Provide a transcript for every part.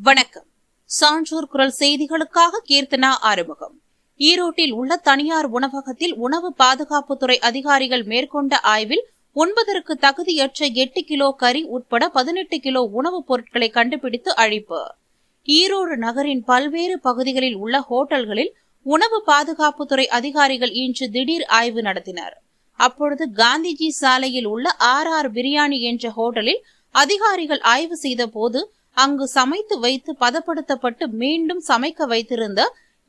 வணக்கம். சான்றோர் குரல் செய்திகளுக்காக கீர்த்தனா ஆறுமுகம். ஈரோட்டில் உள்ள தனியார் உணவகத்தில் உணவு பாதுகாப்புத்துறை அதிகாரிகள் மேற்கொண்ட ஆய்வில் உண்பதற்கு தகுதியற்ற 8 கிலோ கறி உட்பட 18 கிலோ உணவுப் பொருட்களை கண்டுபிடித்து அழிப்பு. ஈரோடு நகரின் பல்வேறு பகுதிகளில் உள்ள ஹோட்டல்களில் உணவு பாதுகாப்புத்துறை அதிகாரிகள் இன்று திடீர் ஆய்வு நடத்தினர். அப்பொழுது காந்திஜி சாலையில் உள்ள RR பிரியாணி என்ற ஹோட்டலில் அதிகாரிகள் ஆய்வு செய்த போது அங்கு சமைத்து வைத்து பதப்படுத்தப்பட்டு மீண்டும் சமைக்க வைத்திருந்த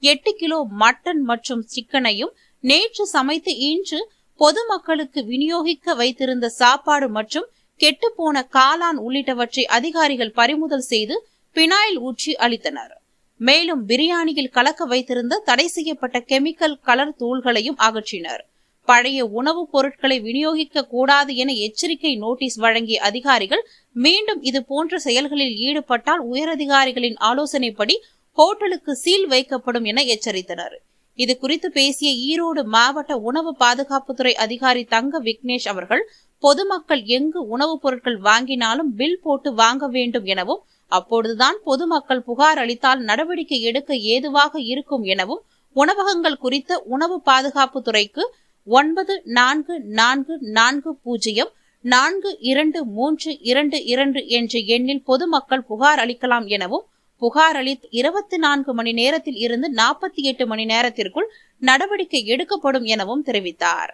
8 கிலோ மட்டன் மற்றும் சிக்கனையும், நேற்று சமைத்து இன்று பொதுமக்களுக்கு விநியோகிக்க வைத்திருந்த சாப்பாடு மற்றும் கெட்டுப்போன காளான் உள்ளிட்டவற்றை அதிகாரிகள் பறிமுதல் செய்து பினாயில் ஊற்றி அளித்தனர். மேலும் பிரியாணியில் கலக்க வைத்திருந்த தடை செய்யப்பட்ட கெமிக்கல் கலர் தூள்களையும் அகற்றினர். பழைய உணவுப் பொருட்களை விநியோகிக்க கூடாது என எச்சரிக்கை நோட்டீஸ் வழங்கிய அதிகாரிகள் மீண்டும் இது போன்ற செயல்களில் ஈடுபட்டால் உயரதிகாரிகளின் ஆலோசனைப்படி ஹோட்டலுக்கு சீல் வைக்கப்படும் என எச்சரித்தனர். இது குறித்து பேசிய ஈரோடு மாவட்ட உணவு பாதுகாப்புத்துறை அதிகாரி தங்க விக்னேஷ் அவர்கள், பொதுமக்கள் எங்கு உணவுப் பொருட்கள் வாங்கினாலும் பில் போட்டு வாங்க வேண்டும் எனவும், அப்பொழுதுதான் பொதுமக்கள் புகார் அளித்தால் நடவடிக்கை எடுக்க ஏதுவாக இருக்கும் எனவும், உணவகங்கள் குறித்த உணவு பாதுகாப்புத்துறைக்கு 9440422322 என்ற எண்ணில் பொதுமக்கள் புகார் அளிக்கலாம் எனவும், புகார் அளித்து 24 மணி நேரத்தில் இருந்து 48 மணி நேரத்திற்குள் நடவடிக்கை எடுக்கப்படும் எனவும் தெரிவித்தார்.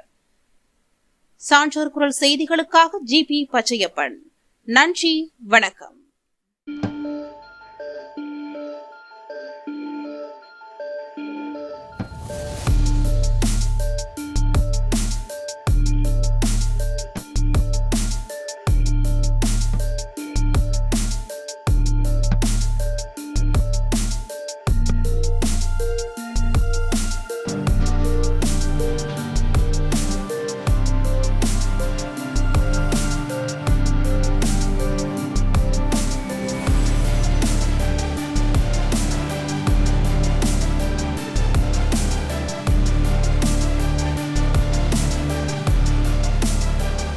சான்றோர் குரல் செய்திகளுக்காக GP பச்சையப்பன். நன்றி, வணக்கம்.